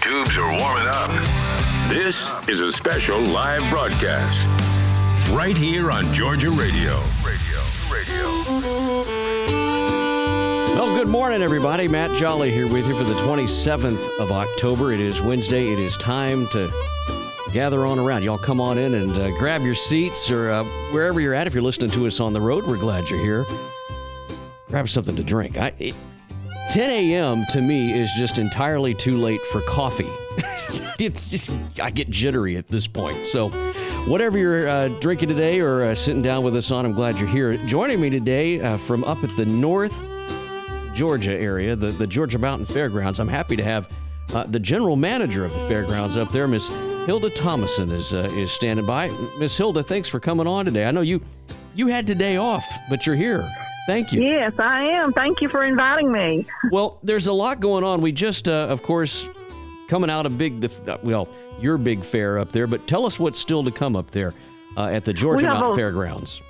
tubes are warming up. This is a special live broadcast right here on Georgia Radio. Well, good morning, everybody. Matt Jolly here with you for the 27th of October. It is Wednesday. It is time to gather on around. Y'all come on in and grab your seats or wherever you're at. If you're listening to us on the road, we're glad you're here. Grab something to drink. 10 a.m. to me is just entirely too late for coffee. I get jittery at this point. So whatever you're drinking today or sitting down with us on, I'm glad you're here. Joining me today from up at the North Georgia area, the Georgia Mountain Fairgrounds, I'm happy to have the general manager of the fairgrounds up there, Miss Hilda Thomason, is standing by. Miss Hilda, thanks for coming on today. I know you had today off, but you're here. Thank you. Yes, I am. Thank you for inviting me. Well, there's a lot going on. We just, of course, coming out of your big fair up there, but tell us what's still to come up there at the Georgia Mountain Fairgrounds.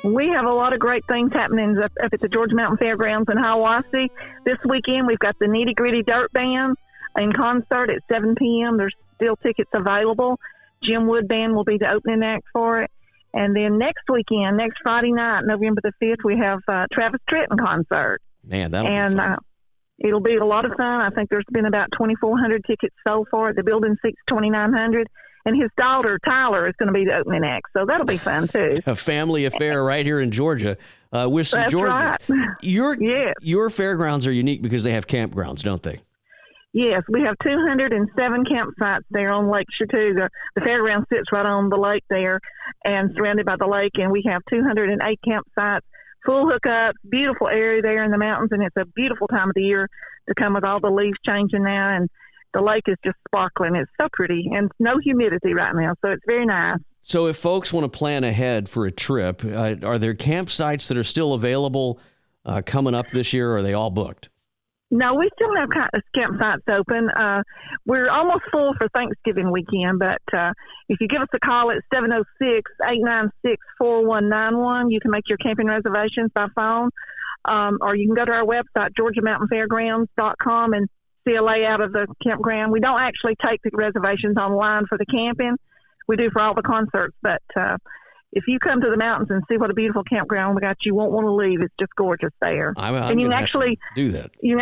We have a lot of great things happening up at the Georgia Mountain Fairgrounds in Hiawassee. This weekend, we've got the Nitty Gritty Dirt Band in concert at 7 p.m. There's still tickets available. Jim Wood Band will be the opening act for it. And then next weekend, next Friday night, November the 5th, we have Travis Tritt in concert. Man, that'll be fun. It'll be a lot of fun. I think there's been about 2,400 tickets sold for it. The building seats 2,900. And his daughter, Tyler, is going to be the opening act. So that'll be fun, too. A family affair right here in Georgia with some Georgians. Right. Your fairgrounds are unique because they have campgrounds, don't they? Yes, we have 207 campsites there on Lake Chateau. The fairground sits right on the lake there and surrounded by the lake. And we have 208 campsites, full hookups, beautiful area there in the mountains. And it's a beautiful time of the year to come with all the leaves changing now. And the lake is just sparkling. It's so pretty and no humidity right now. So it's very nice. So if folks want to plan ahead for a trip, are there campsites that are still available coming up this year, or are they all booked? No, we still have campsites open. We're almost full for Thanksgiving weekend, but if you give us a call at 706-896-4191, you can make your camping reservations by phone, or you can go to our website, georgiamountainfairgrounds.com, and see a layout of the campground. We don't actually take the reservations online for the camping. We do for all the concerts, but if you come to the mountains and see what a beautiful campground we got, you won't want to leave. It's just gorgeous there. And you can actually do that. You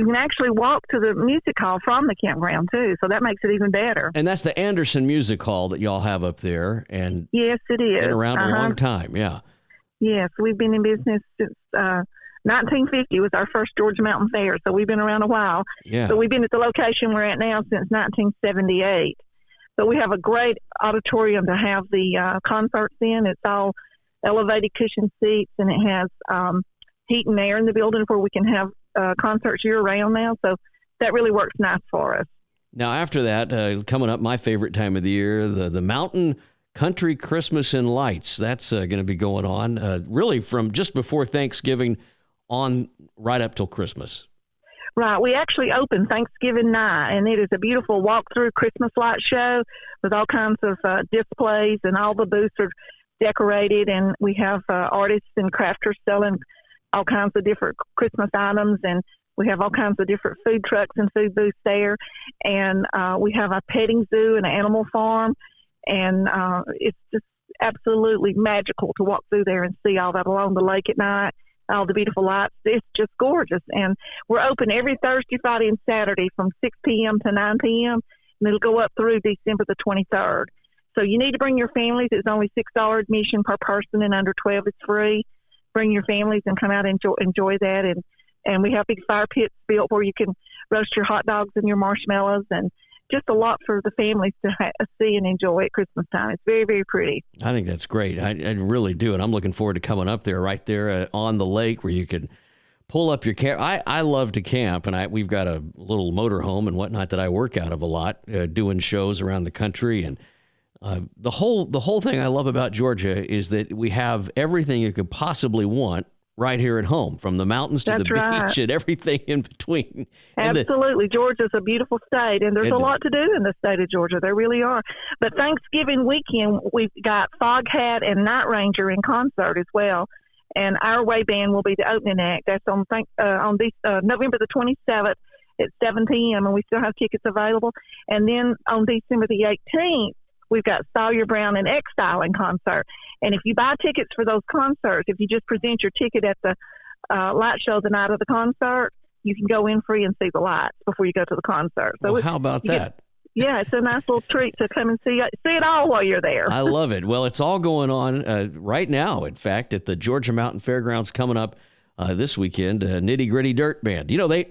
can actually walk to the music hall from the campground too, so that makes it even better. And that's the Anderson Music Hall that y'all have up there, and yes, it is. Been around a long time, yeah. Yes, we've been in business since 1950 was our first Georgia Mountain Fair, so we've been around a while. Yeah. So we've been at the location we're at now since 1978. So we have a great auditorium to have the concerts in. It's all elevated cushion seats, and it has heat and air in the building where we can have concerts year-round now. So that really works nice for us. Now, after that, coming up, my favorite time of the year, the Mountain Country Christmas and Lights. That's going to be going on really from just before Thanksgiving on right up till Christmas. Right. We actually open Thanksgiving night, and it is a beautiful walk-through Christmas light show with all kinds of displays, and all the booths are decorated, and we have artists and crafters selling all kinds of different Christmas items, and we have all kinds of different food trucks and food booths there, and we have a petting zoo and an animal farm, and it's just absolutely magical to walk through there and see all that along the lake at night. All the beautiful lights. It's just gorgeous. And we're open every Thursday, Friday, and Saturday from 6 p.m. to 9 p.m. And it'll go up through December the 23rd. So you need to bring your families. It's only $6 admission per person, and under 12 it's free. Bring your families and come out and enjoy that. And we have big fire pits built where you can roast your hot dogs and your marshmallows, and just a lot for the families to see and enjoy at Christmas time. It's very, very pretty. I think that's great. I really do. And I'm looking forward to coming up there right there on the lake where you can pull up your camp. I love to camp, and we've got a little motorhome and whatnot that I work out of a lot, doing shows around the country. And the whole thing I love about Georgia is that we have everything you could possibly want right here at home, from the mountains to the beach and everything in between. Absolutely. Georgia's a beautiful state, and there's a lot to do in the state of Georgia. There really are. But Thanksgiving weekend, we've got Foghat and Night Ranger in concert as well. And Our Way Band will be the opening act. That's on November the 27th at 7 p.m., and we still have tickets available. And then on December the 18th, we've got Sawyer Brown and X-Style in concert. And if you buy tickets for those concerts, if you just present your ticket at the light show the night of the concert, you can go in free and see the lights before you go to the concert. So how about that? Yeah, it's a nice little treat to come and see it all while you're there. I love it. Well, it's all going on right now, in fact, at the Georgia Mountain Fairgrounds coming up this weekend, Nitty Gritty Dirt Band. You know,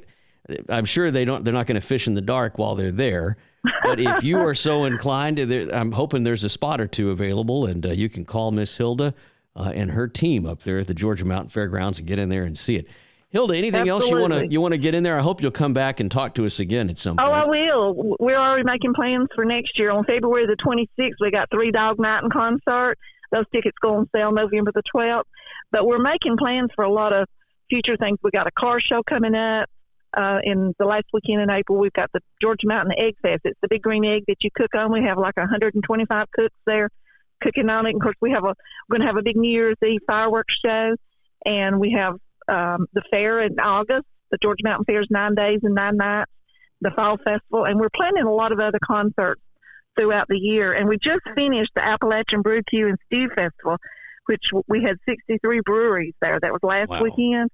I'm sure they're not going to fish in the dark while they're there. But if you are so inclined, I'm hoping there's a spot or two available, and you can call Miss Hilda and her team up there at the Georgia Mountain Fairgrounds and get in there and see it. Hilda, anything Absolutely. else you want to get in there? I hope you'll come back and talk to us again at some point. Oh, I will. We're already making plans for next year. On February the 26th, we got Three Dog Night and concert. Those tickets go on sale November the 12th. But we're making plans for a lot of future things. We got a car show coming up in the last weekend in April. We've got the Georgia Mountain Egg Fest. It's the big green egg that you cook on. We have like 125 cooks there cooking on it. And of course, we're going to have a big New Year's Eve fireworks show, and we have the fair in August. The Georgia Mountain Fair is 9 days and 9 nights, the Fall Festival, and we're planning a lot of other concerts throughout the year. And we just finished the Appalachian Brew Q and Stew Festival, which we had 63 breweries there. That was last weekend,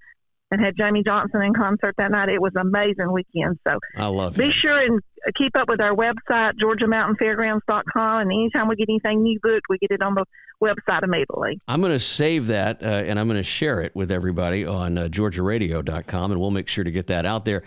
and had Jamie Johnson in concert that night. It was an amazing weekend. So I love it. Be sure and keep up with our website, GeorgiaMountainFairgrounds.com, and anytime we get anything new booked, we get it on the website immediately. I'm going to save that, and I'm going to share it with everybody on GeorgiaRadio.com, and we'll make sure to get that out there.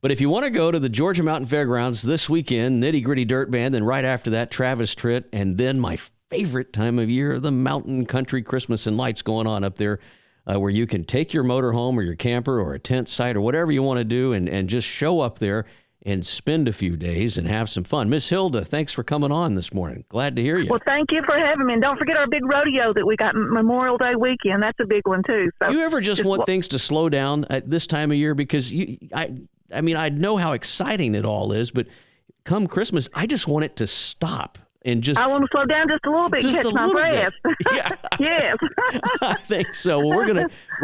But if you want to go to the Georgia Mountain Fairgrounds this weekend, Nitty Gritty Dirt Band, then right after that, Travis Tritt, and then my favorite time of year, the Mountain Country Christmas and Lights going on up there, where you can take your motorhome or your camper or a tent site or whatever you want to do and just show up there and spend a few days and have some fun. Miss Hilda, thanks for coming on this morning. Glad to hear you. Well, thank you for having me. And don't forget our big rodeo that we got Memorial Day weekend. That's a big one, too. So you ever just want things to slow down at this time of year? Because I know how exciting it all is, but come Christmas, I just want it to stop. And just I want to slow down just a little bit and catch my breath. Yeah. Yes. I think so. Well, we're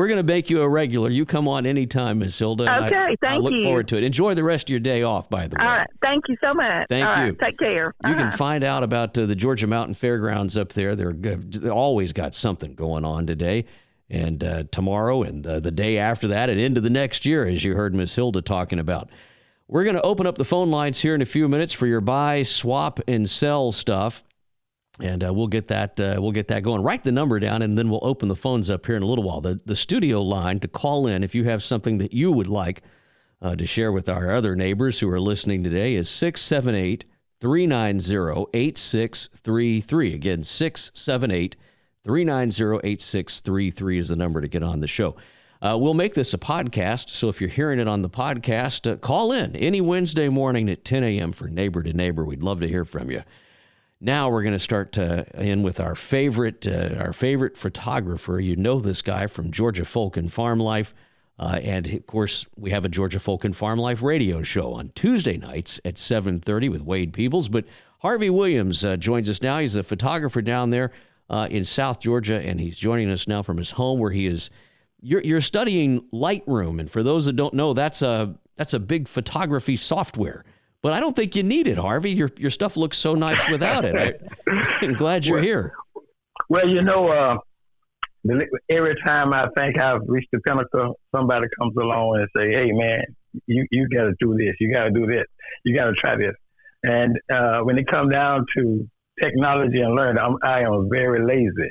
gonna make you a regular. You come on anytime, Miss Hilda. Okay, thank you. I look forward to it. Enjoy the rest of your day off, by the way. All right. Thank you so much. Thank you. Right. Take care. You can find out about the Georgia Mountain Fairgrounds up there. They're always got something going on today and tomorrow and the day after that and into the next year, as you heard Miss Hilda talking about. We're going to open up the phone lines here in a few minutes for your buy, swap, and sell stuff, and we'll get that going. Write the number down, and then we'll open the phones up here in a little while. The studio line to call in if you have something that you would like to share with our other neighbors who are listening today is 678-390-8633. Again, 678-390-8633 is the number to get on the show. We'll make this a podcast, so if you're hearing it on the podcast, call in any Wednesday morning at 10 a.m. for Neighbor to Neighbor. We'd love to hear from you. Now we're going to start in with our favorite photographer. You know this guy from Georgia Folk and Farm Life. And, of course, we have a Georgia Folk and Farm Life radio show on Tuesday nights at 7:30 with Wade Peebles. But Harvey Williams joins us now. He's a photographer down there in South Georgia, and he's joining us now from his home where he is. You're studying Lightroom, and for those that don't know, that's a big photography software. But I don't think you need it, Harvey. Your stuff looks so nice without it. I'm glad you're here. Well, every time I think I've reached the pinnacle, somebody comes along and say, "Hey, man, you got to do this. You got to do this. You got to try this." And when it comes down to technology and learning, I am very lazy.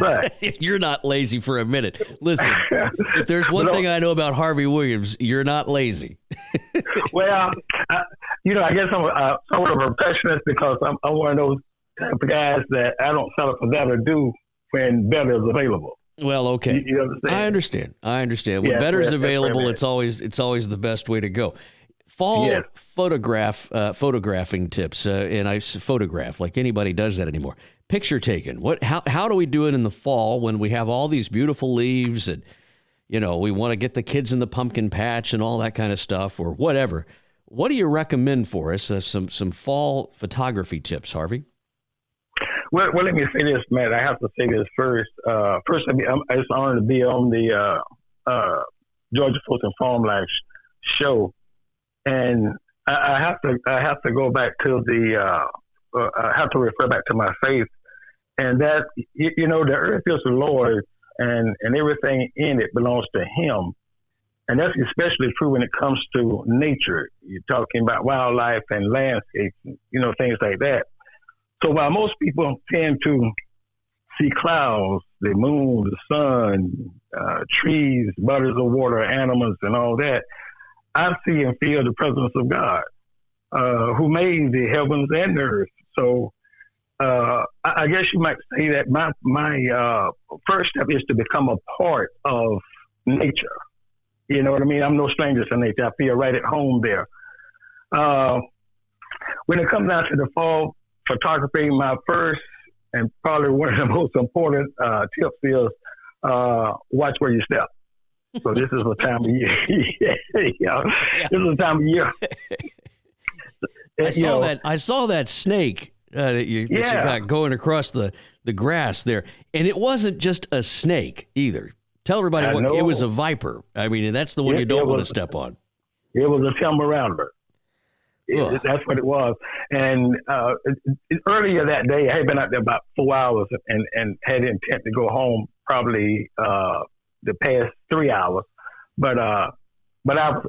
But you're not lazy for a minute. Listen, if there's one thing I know about Harvey Williams, you're not lazy. Well, I guess I'm somewhat of a perfectionist because I'm one of those type of guys that I don't settle for better do when better is available. Well, okay. You understand? I understand. When better is available, it's always the best way to go. Fall photographing tips, and I photograph like anybody does that anymore. Picture taking. How do we do it in the fall when we have all these beautiful leaves and we want to get the kids in the pumpkin patch and all that kind of stuff or whatever? What do you recommend for us? Some fall photography tips, Harvey. Well, let me say this, Matt. I have to say this first. First, it's honored to be on the Georgia Folk and Farm Life show. And I have to go back to I have to refer back to my faith, and that the earth is the Lord, and everything in it belongs to Him, and that's especially true when it comes to nature. You're talking about wildlife and landscape, things like that. So while most people tend to see clouds, the moon, the sun, trees, bodies of water, animals, and all that, I see and feel the presence of God, who made the heavens and the earth. So I guess you might say that my first step is to become a part of nature. You know what I mean? I'm no stranger to nature. I feel right at home there. When it comes down to the fall photography, my first and probably one of the most important tips is watch where you step. So this is a time of year. This is a time of year. I saw that snake that you got going across the grass there, and it wasn't just a snake either. Tell everybody it was a viper. I mean, that's the one you don't want to step on. It was a timber rattler. That's what it was. And earlier that day, I had been out there about 4 hours and had intent to go home probably the past 3 hours. But I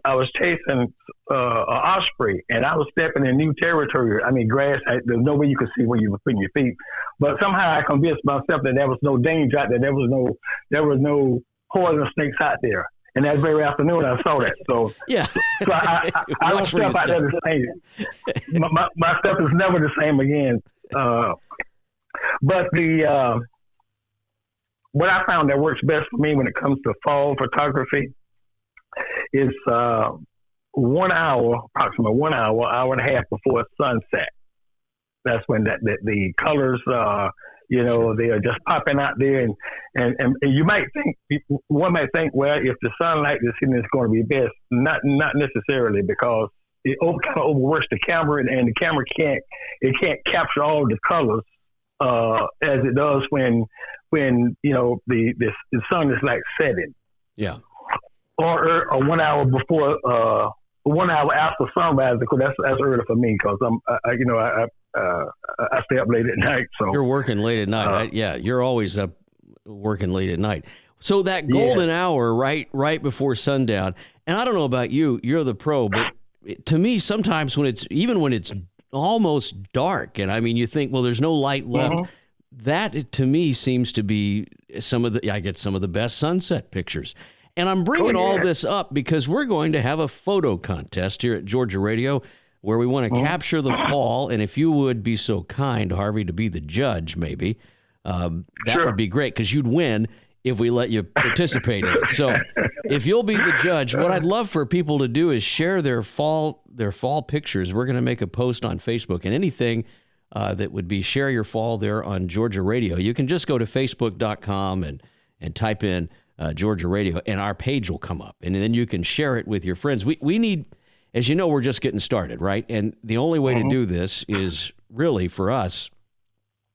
was chasing an osprey, and I was stepping in new territory. I mean, grass, there's no way you could see where you were putting your feet. But somehow I convinced myself that there was no danger out there. There was no poison snakes out there. And that very afternoon, I saw that. So yeah, so I don't step out there the same. My step is never the same again. But what I found that works best for me when it comes to fall photography is 1 hour, approximately 1 hour, hour and a half before sunset. That's when the colors, they are just popping out there, and you might think, one might think, well, if the sunlight is hitting, it's going to be best. Not necessarily, because it kind of overworks the camera, and the camera can't capture all the colors as it does when the sun is like setting. Yeah. Or 1 hour before, 1 hour after sunrise, because that's early for me, because I stay up late at night. So you're working late at night, right? Yeah, you're always up working late at night. So that golden hour, right before sundown. And I don't know about you, you're the pro, but to me, sometimes when it's almost dark, and I mean, you think, well, there's no light left. Mm-hmm. That to me seems to be I get some of the best sunset pictures. And I'm bringing all this up because we're going to have a photo contest here at Georgia Radio where we want to capture the fall. And if you would be so kind, Harvey, to be the judge, maybe, that would be great, because you'd win if we let you participate in it. So if you'll be the judge, what I'd love for people to do is share their fall pictures. We're going to make a post on Facebook, and anything that would be share your fall there on Georgia Radio. You can just go to facebook.com and type in Georgia Radio, and our page will come up, and then you can share it with your friends. We need, as you know, we're just getting started, right? And the only way to do this is really for us,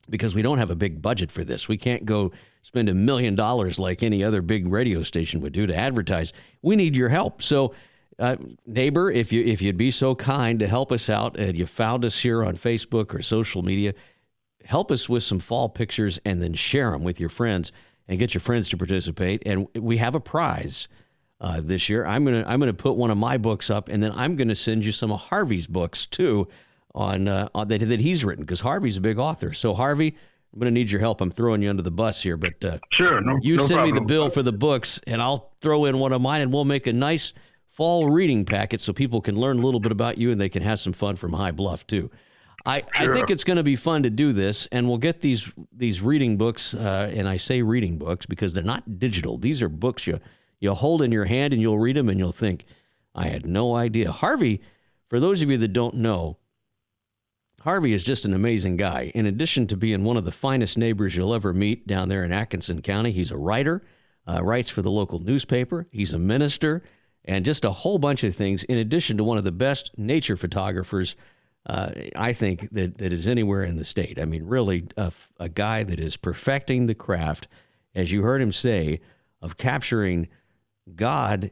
because we don't have a big budget for this. We can't go spend $1 million like any other big radio station would do to advertise. We need your help. So, neighbor, if you'd be so kind to help us out, and you found us here on Facebook or social media, help us with some fall pictures and then share them with your friends and get your friends to participate. And we have a prize this year. I'm gonna put one of my books up, and then I'm gonna send you some of Harvey's books too on that he's written, because Harvey's a big author. So Harvey, I'm gonna need your help. I'm throwing you under the bus here, but sure, you no send problem. me the bill for the books, and I'll throw in one of mine, and we'll make a nice fall reading packet so people can learn a little bit about you, and they can have some fun from High Bluff too. I think it's going to be fun to do this, and we'll get these reading books, and I say reading books because they're not digital. These are books you hold in your hand, and you'll read them, and you'll think, I had no idea. Harvey, for those of you that don't know, Harvey is just an amazing guy. In addition to being one of the finest neighbors you'll ever meet down there in Atkinson County, he's a writer, writes for the local newspaper, he's a minister, and just a whole bunch of things, in addition to one of the best nature photographers I think that is anywhere in the state. I mean, really a guy that is perfecting the craft, as you heard him say, of capturing God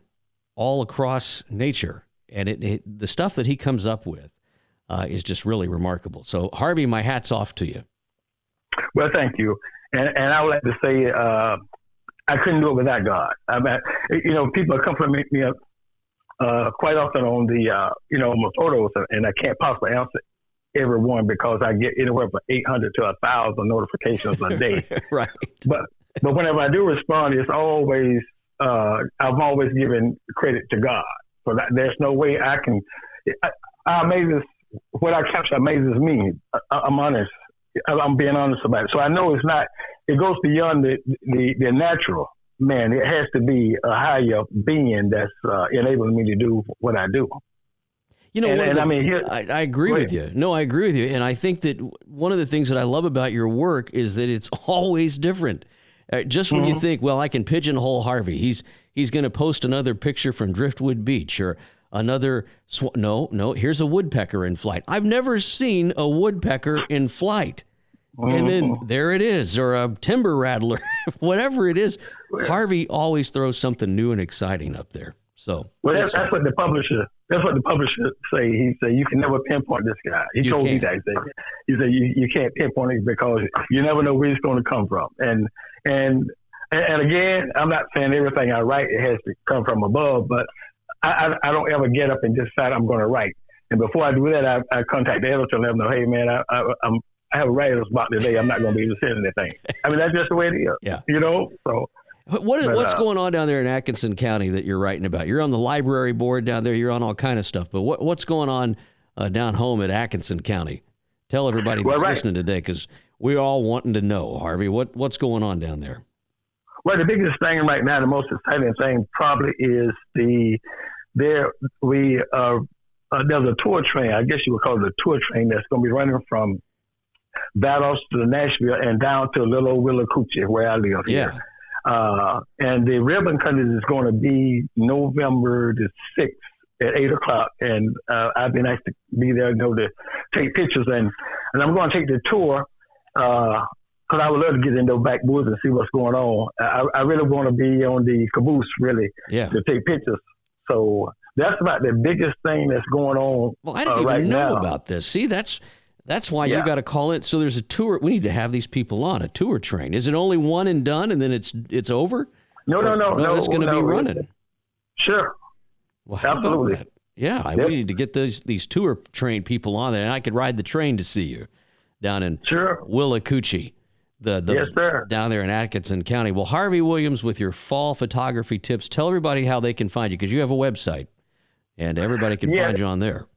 all across nature. and the stuff that he comes up with is just really remarkable. So Harvey, my hat's off to you. Well, thank you. And I would like to say I couldn't do it without God. I mean, people compliment me quite often on the my photos, and I can't possibly answer every one because I get anywhere from 800 to 1,000 notifications a day. Right. But whenever I do respond, it's always I've always given credit to God. So there's no way I can. What I capture amazes me. I'm honest. I'm being honest about it. So I know it's not. It goes beyond the natural man. It has to be a higher being that's enabling me to do what I do. I agree with you. No, I agree with you. And I think that one of the things that I love about your work is that it's always different. Just when you think, well, I can pigeonhole Harvey. He's going to post another picture from Driftwood Beach or another. No, here's a woodpecker in flight. I've never seen a woodpecker in flight. And then there it is, or a timber rattler, whatever it is. Harvey always throws something new and exciting up there. So that's what the publisher. That's what the publisher say. He said you can never pinpoint this guy. He told me that. He said you can't pinpoint it because you never know where it's going to come from. And again, I'm not saying everything I write it has to come from above, but I don't ever get up and decide I'm going to write. And before I do that, I contact the editor and let them know, hey man, I have a writer's block today. I'm not going to be able to say anything. I mean, that's just the way it is. Yeah. So. What's going on down there in Atkinson County that you're writing about? You're on the library board down there. You're on all kind of stuff. But what's going on down home at Atkinson County? Tell everybody that's listening today, because we're all wanting to know, Harvey. What's going on down there? Well, the biggest thing right now, the most exciting thing probably is there's a tour train. I guess you would call it a tour train that's going to be running from Valdosta to Nashville and down to little old Willacoochee, where I live here. And the ribbon cutting is going to be November the 6th at 8 o'clock. And I've been asked to be there, to take pictures. And I'm going to take the tour because I would love to get in those backwoods and see what's going on. I really want to be on the caboose, really, to take pictures. So that's about the biggest thing that's going on. Well, I didn't even know about this. See, that's why you got to call it. So there's a tour. We need to have these people on a tour train. Is it only one and done, and then it's over? No. It's going to be running. Sure. Well, absolutely. Yeah, we need to get these tour train people on there, and I could ride the train to see you down in Willacoochee, yes, sir. Down there in Atkinson County. Well, Harvey Williams with your fall photography tips. Tell everybody how they can find you, because you have a website, and everybody can find you on there.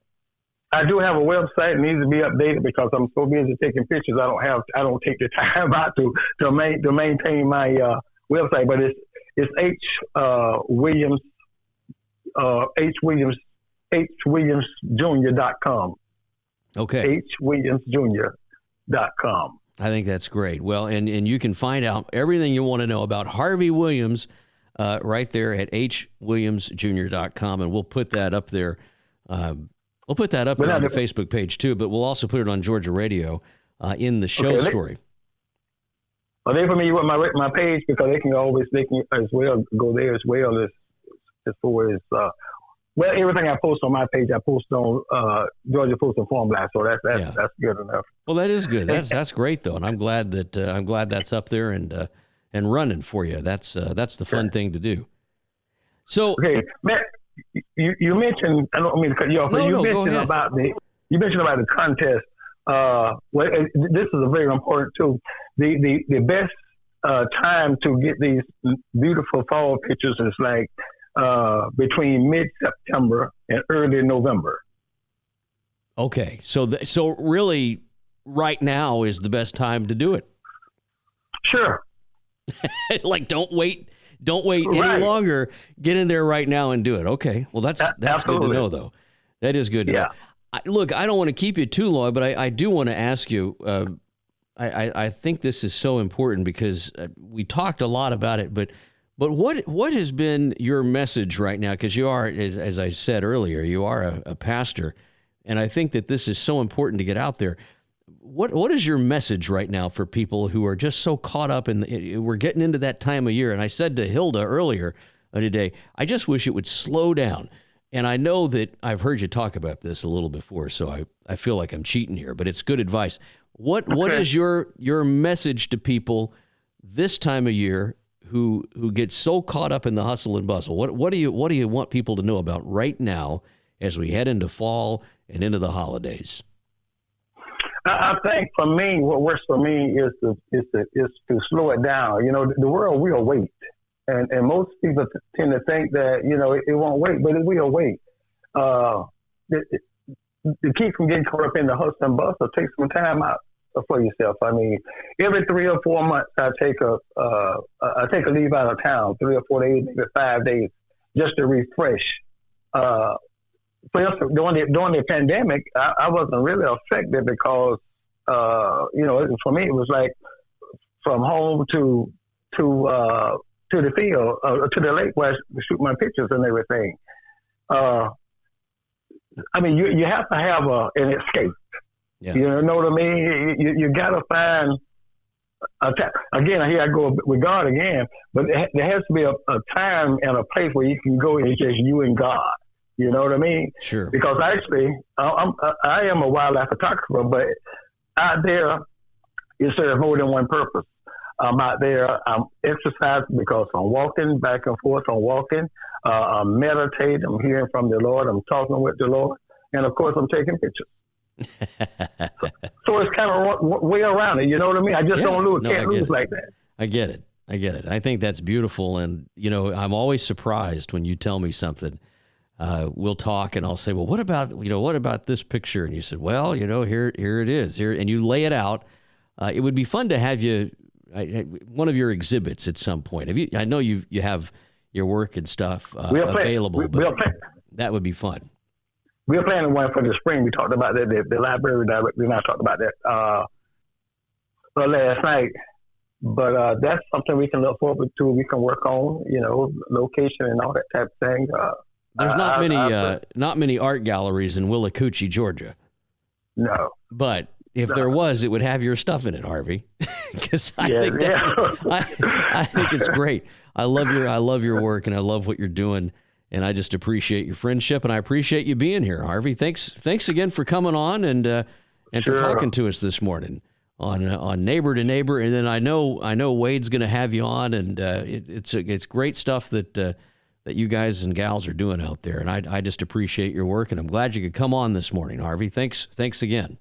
I do have a website. It needs to be updated because I'm so busy taking pictures. I don't take the time out to maintain my website. But it's hwilliamsjr.com. Okay. hwilliamsjr.com. I think that's great. Well, and you can find out everything you want to know about Harvey Williams right there at hwilliamsjr.com, and we'll put that up there. We'll put that up there on the Facebook page too, but we'll also put it on Georgia Radio in the show story. Are they familiar with my page? Because they can as well go there as well as far as everything I post on my page, I post on Georgia Post and Farm Blast, so that's good enough. Well, that is good. That's great though, and I'm glad that's up there and running for you. That's the fun thing to do. So, okay, Matt. You mentioned, I don't mean to cut you off, but you mentioned about the contest. This is a very important too. The best time to get these beautiful fall pictures is like between mid-September and early November. Okay, so really, right now is the best time to do it. Sure. Like, don't wait any longer. Get in there right now and do it. Okay. Well, that's good to know, though. That is good to know. Look, I don't want to keep you too long, but I do want to ask you. I think this is so important because we talked a lot about it, but what has been your message right now? Because you are, as I said earlier, you are a pastor, and I think that this is so important to get out there. What is your message right now for people who are just so caught up in we're getting into that time of year? And I said to Hilda earlier today, I just wish it would slow down. And I know that I've heard you talk about this a little before, so I feel like I'm cheating here, but it's good advice. What is your message to people this time of year who get so caught up in the hustle and bustle? What do you want people to know about right now as we head into fall and into the holidays? I think for me, what works for me is to slow it down. The world will wait, and most people tend to think that it won't wait, but it will wait. To keep from getting caught up in the hustle and bustle, take some time out for yourself. I mean, every 3 or 4 months, I take a leave out of town, 3 or 4 days, maybe 5 days, just to refresh. For instance, during the pandemic, I wasn't really affected because, for me, it was like from home to the field, to the lake where I shoot my pictures and everything. I mean, you have to have an escape. Yeah. You know what I mean? You got to find again, here I go with God again, but there has to be a time and a place where you can go and it's just you and God. You know what I mean? Sure. Because actually, I am a wildlife photographer, but out there, it serves more than one purpose. I'm out there, I'm exercising because I'm walking back and forth. I'm meditating. I'm hearing from the Lord. I'm talking with the Lord. And, of course, I'm taking pictures. so it's kind of way around it. You know what I mean? I just can't lose like that. I get it. I think that's beautiful. And, I'm always surprised when you tell me something. We'll talk and I'll say, well, what about this picture? And you said, well, here it is here. And you lay it out. It would be fun to have you, one of your exhibits at some point. I know you have your work and stuff available, but that would be fun. We're planning one for the spring. We talked about that. The library director and I talked about that last night. But that's something we can look forward to. We can work on, location and all that type of thing. There's not many art galleries in Willacoochee, Georgia. No. But if there was, it would have your stuff in it, Harvey. Because I think it's great. I love your work and I love what you're doing. And I just appreciate your friendship, and I appreciate you being here, Harvey. Thanks again for coming on and for talking to us this morning on Neighbor to Neighbor. And then I know Wade's going to have you on, and it's great stuff that you guys and gals are doing out there. And I just appreciate your work, and I'm glad you could come on this morning, Harvey. Thanks again.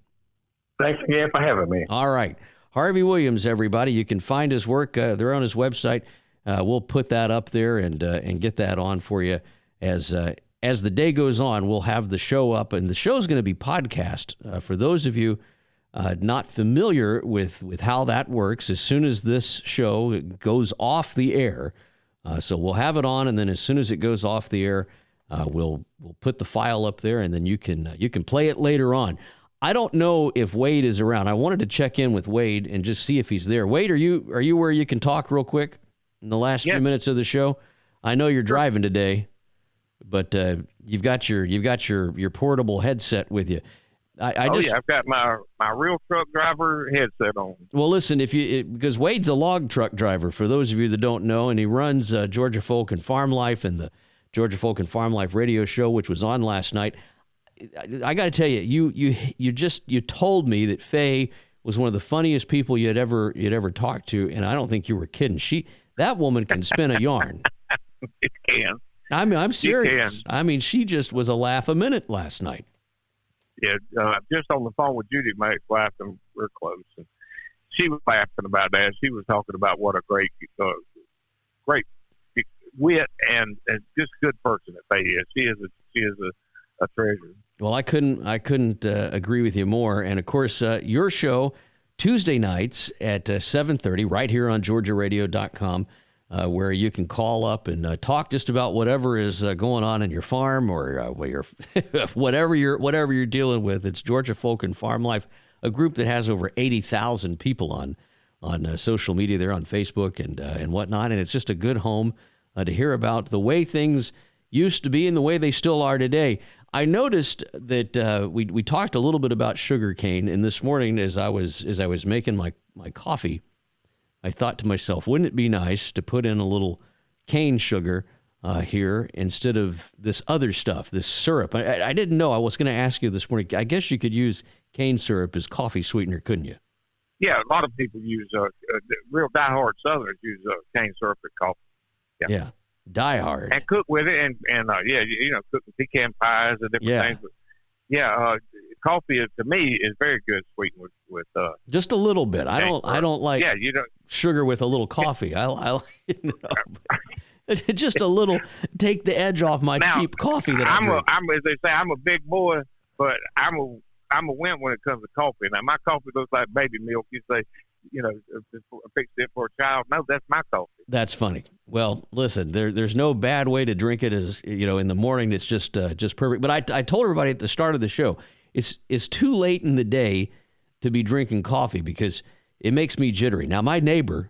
Thanks again for having me. All right, Harvey Williams, everybody. You can find his work. They're on his website. We'll put that up there and get that on for you. As the day goes on, we'll have the show up, and the show is going to be podcast. For those of you not familiar with how that works, as soon as this show goes off the air, so we'll have it on, and then as soon as it goes off the air, we'll put the file up there, and then you can play it later on. I don't know if Wade is around. I wanted to check in with Wade and just see if he's there. Wade, are you where you can talk real quick in the last few minutes of the show? I know you're driving today. But you've got your portable headset with you. I've got my real truck driver headset on. Well, listen, because Wade's a log truck driver, for those of you that don't know, and he runs Georgia Folk and Farm Life and the Georgia Folk and Farm Life radio show, which was on last night. I got to tell you, you told me that Faye was one of the funniest people you'd ever talked to, and I don't think you were kidding. That woman can spin a yarn. It can. I'm serious. I mean, she just was a laugh a minute last night. Yeah, just on the phone with Judy, my ex-wife, and we're close. And she was laughing about that. She was talking about what a great wit and just good person that Faye is. She is a treasure. Well, I couldn't agree with you more. And of course, your show Tuesday nights at 7:30, right here on GeorgiaRadio.com. Where you can call up and talk just about whatever is going on in your farm or whatever you're dealing with. It's Georgia Folk and Farm Life, a group that has over 80,000 people on social media. They're on Facebook and whatnot, and it's just a good home to hear about the way things used to be and the way they still are today. I noticed that we talked a little bit about sugarcane, and this morning as I was making my coffee, I thought to myself, wouldn't it be nice to put in a little cane sugar here instead of this other stuff, this syrup. I didn't know. I was going to ask you this morning. I guess you could use cane syrup as coffee sweetener, couldn't you? Yeah, a lot of people use real diehard Southerners use cane syrup in coffee. Yeah, diehard. And cook with it, and cook with pecan pies and different things. But coffee to me is very good sweetened with just a little bit. I don't like sugar with a little coffee. I just a little, take the edge off my cheap coffee that I drink. As they say, I'm a big boy, but I'm a wimp when it comes to coffee. Now my coffee looks like baby milk. You say, fix it for a child. No, that's my coffee. That's funny. Well, listen, there's no bad way to drink it as in the morning. It's just perfect. But I told everybody at the start of the show, it's too late in the day to be drinking coffee because it makes me jittery. Now my neighbor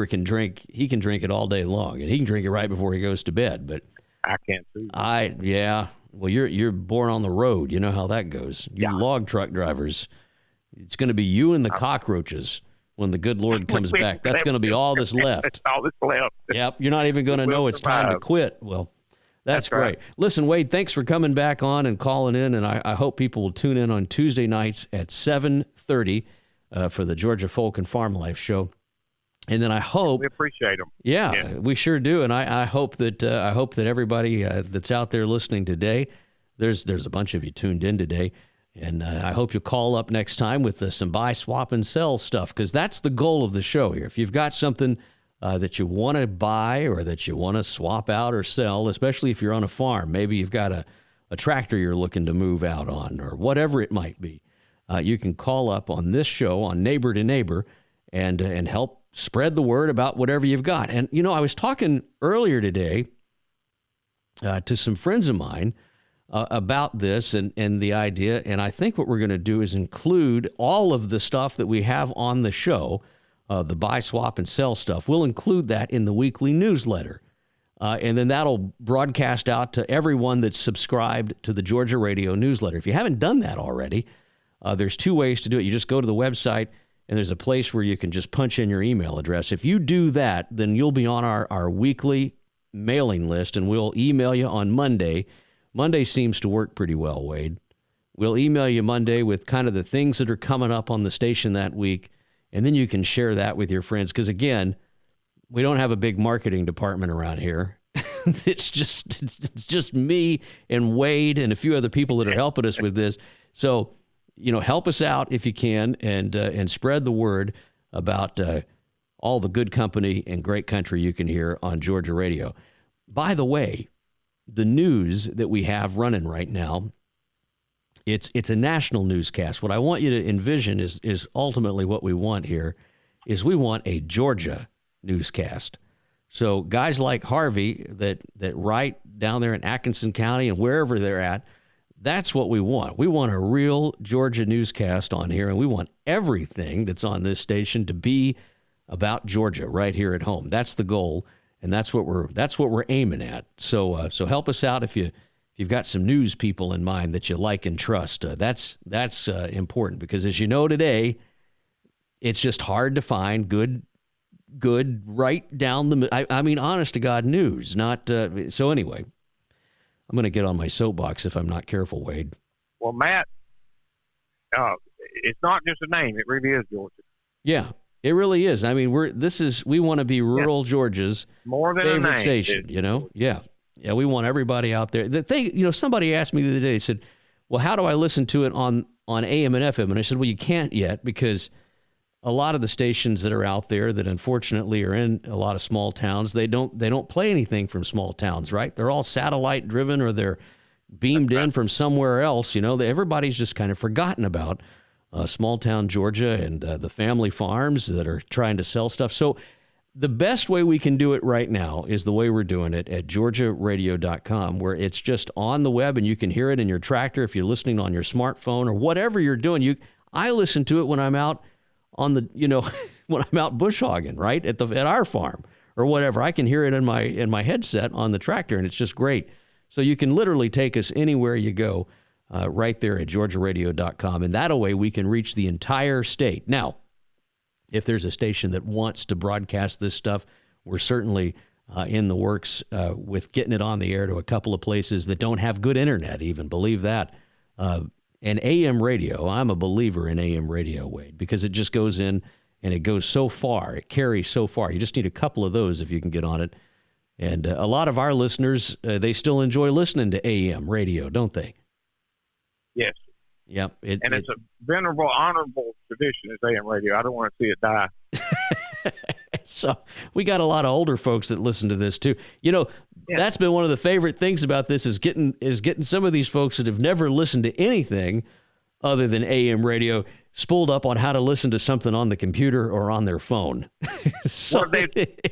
can drink. He can drink it all day long, and he can drink it right before he goes to bed. But I can't too. Well, you're born on the road. You know how that goes. You log truck drivers. It's going to be you and the cockroaches when the good Lord comes back. That's going to be all that's left. That's all that's left. Yep. You're not even going to know it's time to quit. Well, that's great. Right. Listen, Wade, thanks for coming back on and calling in, and I hope people will tune in on Tuesday nights at 7:30 for the Georgia Folk and Farm Life show. And then I hope we appreciate them. Yeah, we sure do. And I hope that everybody that's out there listening today, there's a bunch of you tuned in today, and I hope you'll call up next time with some buy, swap, and sell stuff, because that's the goal of the show here. If you've got something that you want to buy or that you want to swap out or sell, especially if you're on a farm, maybe you've got a tractor you're looking to move out on or whatever it might be, you can call up on this show on Neighbor to Neighbor and help spread the word about whatever you've got. And, I was talking earlier today to some friends of mine about this and the idea. And I think what we're going to do is include all of the stuff that we have on the show, the buy, swap, and sell stuff. We'll include that in the weekly newsletter. And then that'll broadcast out to everyone that's subscribed to the Georgia Radio newsletter. If you haven't done that already, there's two ways to do it. You just go to the website, and there's a place where you can just punch in your email address. If you do that, then you'll be on our weekly mailing list, and we'll email you on Monday. Monday seems to work pretty well, Wade. We'll email you Monday with kind of the things that are coming up on the station that week, and then you can share that with your friends. Because, again, we don't have a big marketing department around here. It's just me and Wade and a few other people that are helping us with this. So, help us out if you can, and spread the word about all the good company and great country you can hear on Georgia Radio. By the way, the news that we have running right now, it's a national newscast. What I want you to envision is ultimately what we want here is we want a Georgia newscast. So guys like Harvey that write down there in Atkinson County and wherever they're at, that's what we want. We want a real Georgia newscast on here, and we want everything that's on this station to be about Georgia right here at home. That's the goal, and that's what we're aiming at. So help us out if you've got some news people in mind that you like and trust. That's important, because as you know today, it's just hard to find good right down the. I mean, honest to God news. Not so anyway. I'm going to get on my soapbox if I'm not careful, Wade. Well, Matt, it's not just a name. It really is Georgia. Yeah, it really is. I mean, we want to be rural Georgia's more than favorite a name, station, Yeah, we want everybody out there. The thing, somebody asked me the other day, they said, well, how do I listen to it on AM and FM? And I said, well, you can't yet, because a lot of the stations that are out there that unfortunately are in a lot of small towns, they don't play anything from small towns, right? They're all satellite driven, or they're beamed in from somewhere else. Everybody's just kind of forgotten about small town Georgia and the family farms that are trying to sell stuff. So the best way we can do it right now is the way we're doing it at georgiaradio.com, where it's just on the web and you can hear it in your tractor if you're listening on your smartphone or whatever you're doing. I listen to it when I'm out on the, when I'm out bush hogging, right, at our farm or whatever. I can hear it in my headset on the tractor, and it's just great. So you can literally take us anywhere you go, right there at georgiaradio.com, and that way we can reach the entire state. Now, if there's a station that wants to broadcast this stuff, we're certainly in the works with getting it on the air to a couple of places that don't have good internet, even, believe that. And AM radio, I'm a believer in AM radio, Wade, because it just goes in and it goes so far. It carries so far. You just need a couple of those if you can get on it. And a lot of our listeners, they still enjoy listening to AM radio, don't they? Yes. Yep. It's a venerable, honorable tradition is AM radio. I don't want to see it die. So we got a lot of older folks that listen to this too. You know, That's been one of the favorite things about this is getting some of these folks that have never listened to anything other than AM radio spooled up on how to listen to something on the computer or on their phone. A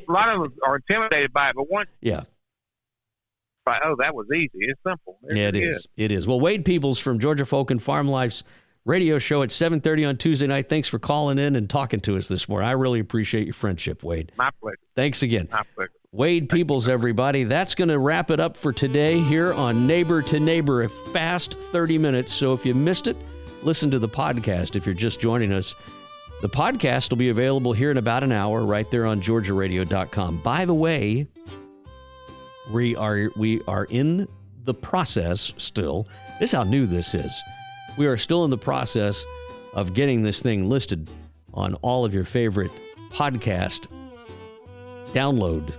lot of them are intimidated by it, but once that was easy. It's simple. It is. It is. Well, Wade Peebles from Georgia Folk and Farm Life's radio show at 7:30 on Tuesday night. Thanks for calling in and talking to us this morning. I really appreciate your friendship, Wade. My pleasure. Thanks again. My pleasure. Wade Peebles, everybody. That's going to wrap it up for today here on Neighbor to Neighbor, a fast 30 minutes. So if you missed it, listen to the podcast. If you're just joining us, the podcast will be available here in about an hour right there on GeorgiaRadio.com. By the way, we are in the process still. This is how new this is. We are still in the process of getting this thing listed on all of your favorite podcast download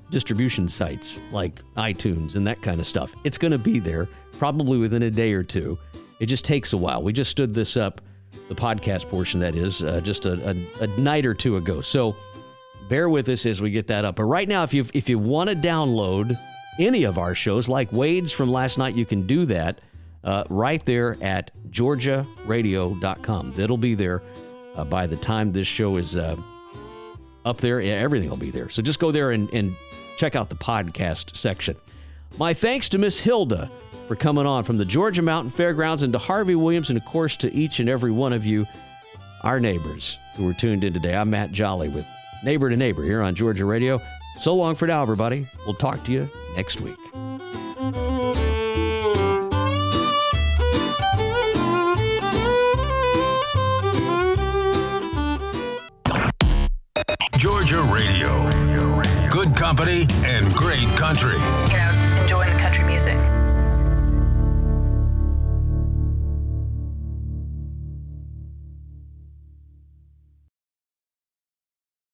distribution sites like iTunes and that kind of stuff. It's going to be there probably within a day or two. It just takes a while. We just stood this up, the podcast portion that is, just a night or two ago. So bear with us as we get that up. But right now, if you want to download any of our shows, like Wade's from last night, you can do that right there at GeorgiaRadio.com. That'll be there by the time this show is up there. Yeah, everything will be there. So just go there and check out the podcast section. My thanks to Miss Hilda for coming on from the Georgia Mountain Fairgrounds, and to Harvey Williams, and of course to each and every one of you, our neighbors who were tuned in today. I'm Matt Jolly with Neighbor to Neighbor here on Georgia Radio. So long for now, everybody. We'll talk to you next week. Georgia Radio. Good company and great country.